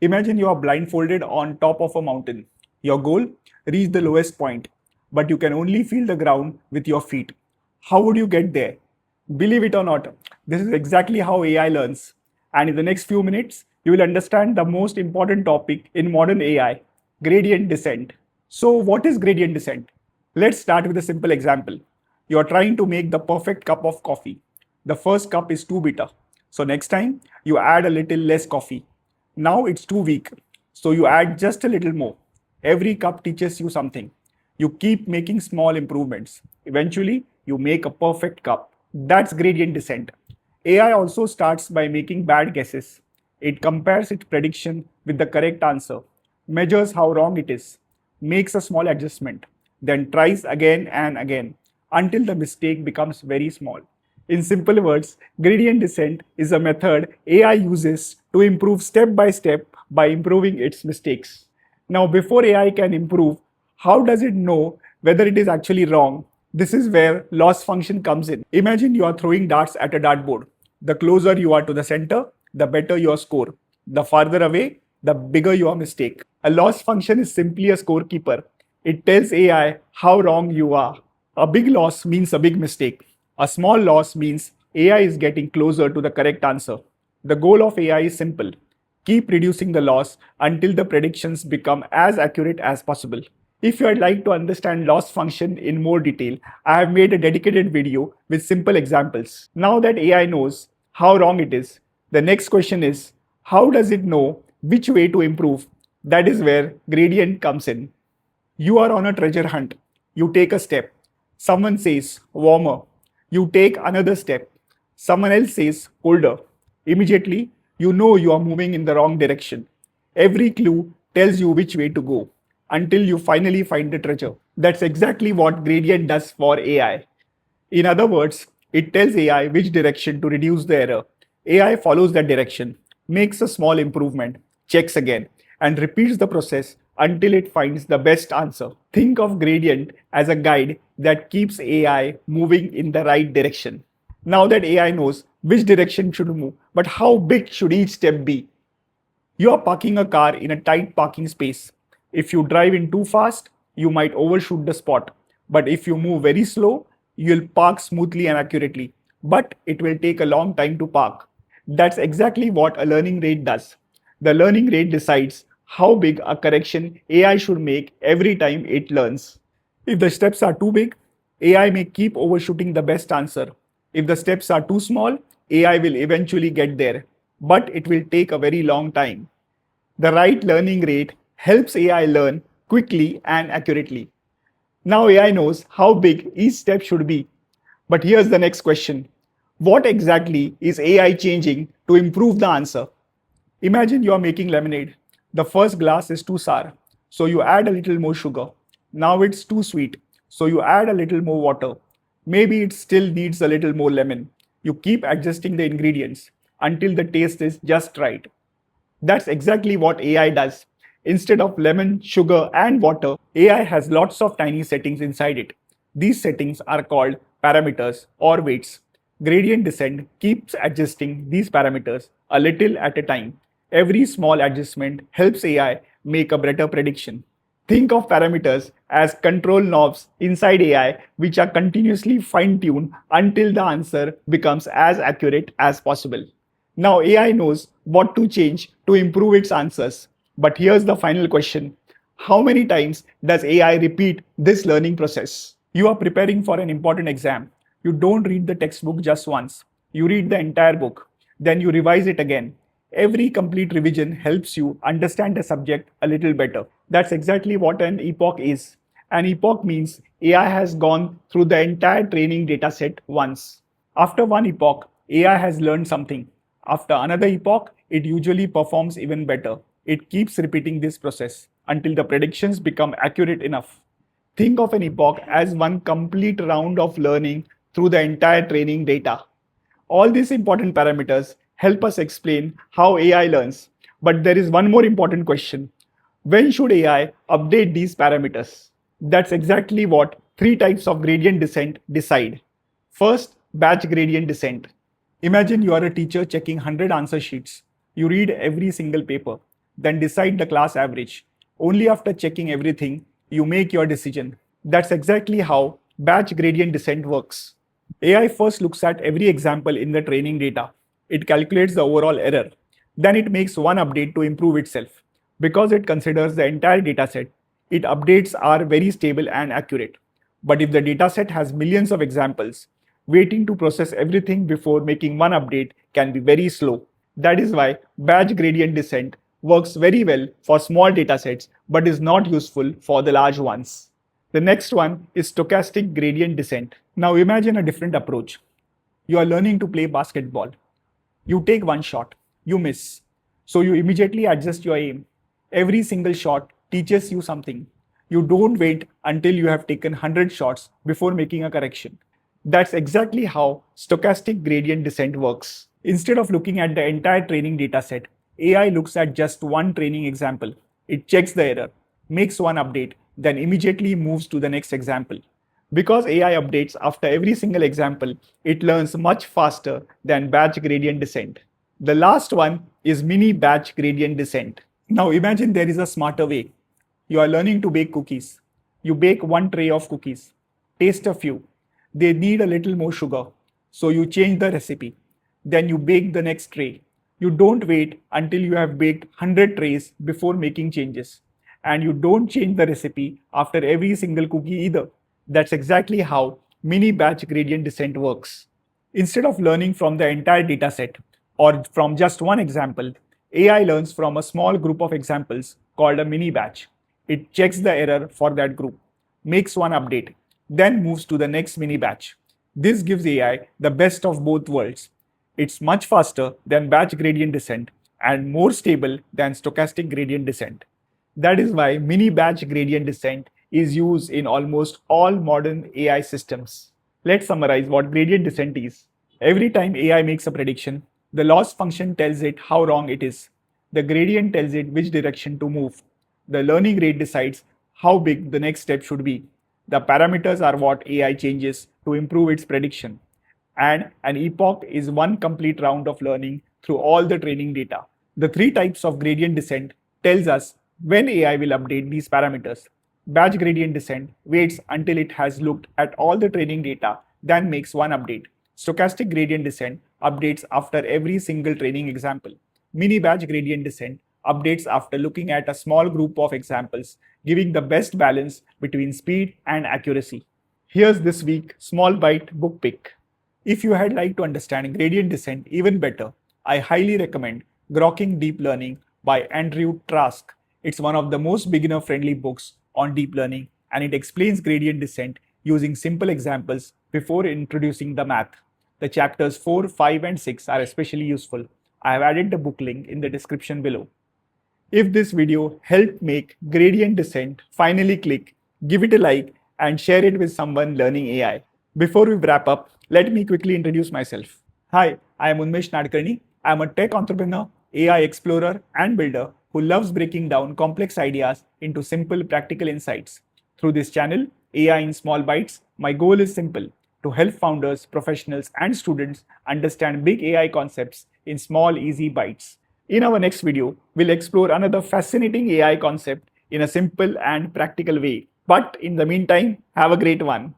Imagine you are blindfolded on top of a mountain. Your goal? Reach the lowest point, but you can only feel the ground with your feet. How would you get there? Believe it or not, this is exactly how AI learns. And in the next few minutes, you will understand the most important topic in modern AI, gradient descent. So, what is gradient descent? Let's start with a simple example. You are trying to make the perfect cup of coffee. The first cup is too bitter. So, next time, you add a little less coffee. Now it's too weak. So, you add just a little more. Every cup teaches you something. You keep making small improvements. Eventually, you make a perfect cup. That's gradient descent. AI also starts by making bad guesses. It compares its prediction with the correct answer, measures how wrong it is, makes a small adjustment, then tries again and again until the mistake becomes very small. In simple words, gradient descent is a method AI uses to improve step by improving its mistakes. Now, before AI can improve, how does it know whether it is actually wrong? This is where loss function comes in. Imagine you are throwing darts at a dartboard. The closer you are to the center, the better your score. The farther away, the bigger your mistake. A loss function is simply a scorekeeper. It tells AI how wrong you are. A big loss means a big mistake. A small loss means AI is getting closer to the correct answer. The goal of AI is simple. Keep reducing the loss until the predictions become as accurate as possible. If you would like to understand loss function in more detail, I have made a dedicated video with simple examples. Now that AI knows how wrong it is, the next question is, how does it know which way to improve? That is where gradient comes in. You are on a treasure hunt. You take a step. Someone says, warmer. You take another step. Someone else says, colder. Immediately, you know you are moving in the wrong direction. Every clue tells you which way to go until you finally find the treasure. That's exactly what gradient does for AI. In other words, it tells AI which direction to reduce the error. AI follows that direction, makes a small improvement, checks again, and repeats the process until it finds the best answer. Think of gradient as a guide that keeps AI moving in the right direction. Now that AI knows which direction should move, but how big should each step be? You are parking a car in a tight parking space. If you drive in too fast, you might overshoot the spot. But if you move very slow, you'll park smoothly and accurately. But it will take a long time to park. That's exactly what a learning rate does. The learning rate decides how big a correction AI should make every time it learns. If the steps are too big, AI may keep overshooting the best answer. If the steps are too small, AI will eventually get there, but it will take a very long time. The right learning rate helps AI learn quickly and accurately. Now AI knows how big each step should be. But here's the next question. What exactly is AI changing to improve the answer? Imagine you are making lemonade. The first glass is too sour, so you add a little more sugar. Now it's too sweet, so you add a little more water. Maybe it still needs a little more lemon. You keep adjusting the ingredients until the taste is just right. That's exactly what AI does. Instead of lemon, sugar, and water, AI has lots of tiny settings inside it. These settings are called parameters or weights. Gradient descent keeps adjusting these parameters a little at a time. Every small adjustment helps AI make a better prediction. Think of parameters as control knobs inside AI, which are continuously fine tuned until the answer becomes as accurate as possible. Now AI knows what to change to improve its answers. But here's the final question. How many times does AI repeat this learning process? You are preparing for an important exam. You don't read the textbook just once. You read the entire book. Then you revise it again. Every complete revision helps you understand the subject a little better. That's exactly what an epoch is. An epoch means AI has gone through the entire training dataset once. After one epoch, AI has learned something. After another epoch, it usually performs even better. It keeps repeating this process until the predictions become accurate enough. Think of an epoch as one complete round of learning through the entire training data. All these important parameters help us explain how AI learns. But there is one more important question. When should AI update these parameters? That's exactly what three types of gradient descent decide. First, batch gradient descent. Imagine you are a teacher checking 100 answer sheets. You read every single paper. then decide the class average. Only after checking everything, you make your decision. That's exactly how batch gradient descent works. AI first looks at every example in the training data. It calculates the overall error. Then it makes one update to improve itself. Because it considers the entire dataset, its updates are very stable and accurate. But if the dataset has millions of examples, waiting to process everything before making one update can be very slow. That is why batch gradient descent works very well for small datasets but is not useful for the large ones. The next one is stochastic gradient descent. Now imagine a different approach. You are learning to play basketball. You take one shot, you miss. So you immediately adjust your aim. Every single shot teaches you something. You don't wait until you have taken 100 shots before making a correction. That's exactly how stochastic gradient descent works. Instead of looking at the entire training dataset, AI looks at just one training example. It checks the error, makes one update, then immediately moves to the next example. Because AI updates after every single example, it learns much faster than batch gradient descent. The last one is mini batch gradient descent. Now imagine there is a smarter way. You are learning to bake cookies. You bake one tray of cookies. Taste a few. They need a little more sugar. So you change the recipe. Then you bake the next tray. You don't wait until you have baked 100 trays before making changes. And you don't change the recipe after every single cookie either. That's exactly how mini batch gradient descent works. Instead of learning from the entire dataset or from just one example, AI learns from a small group of examples called a mini batch. It checks the error for that group, makes one update, then moves to the next mini batch. This gives AI the best of both worlds. It's much faster than batch gradient descent and more stable than stochastic gradient descent. That is why mini batch gradient descent is used in almost all modern AI systems. Let's summarize what gradient descent is. Every time AI makes a prediction, the loss function tells it how wrong it is. The gradient tells it which direction to move. The learning rate decides how big the next step should be. The parameters are what AI changes to improve its prediction. And an epoch is one complete round of learning through all the training data. The three types of gradient descent tells us when AI will update these parameters. Batch gradient descent waits until it has looked at all the training data, then makes one update. Stochastic gradient descent updates after every single training example. Mini batch gradient descent updates after looking at a small group of examples, giving the best balance between speed and accuracy. Here's this week small byte book pick. If you had like to understand gradient descent even better, I highly recommend Grokking Deep Learning by Andrew Trask. It's one of the most beginner friendly books on deep learning and it explains gradient descent using simple examples before introducing the math. The chapters 4, 5, and 6 are especially useful. I have added the book link in the description below. If this video helped make gradient descent, finally click, give it a like, and share it with someone learning AI. Before we wrap up, let me quickly introduce myself. Hi, I am Unmesh Nadkarni. I am a tech entrepreneur, AI explorer, and builder who loves breaking down complex ideas into simple, practical insights. Through this channel, AI in Small Bites, my goal is simple to help founders, professionals, and students understand big AI concepts in small, easy bites. In our next video, we'll explore another fascinating AI concept in a simple and practical way. But in the meantime, have a great one.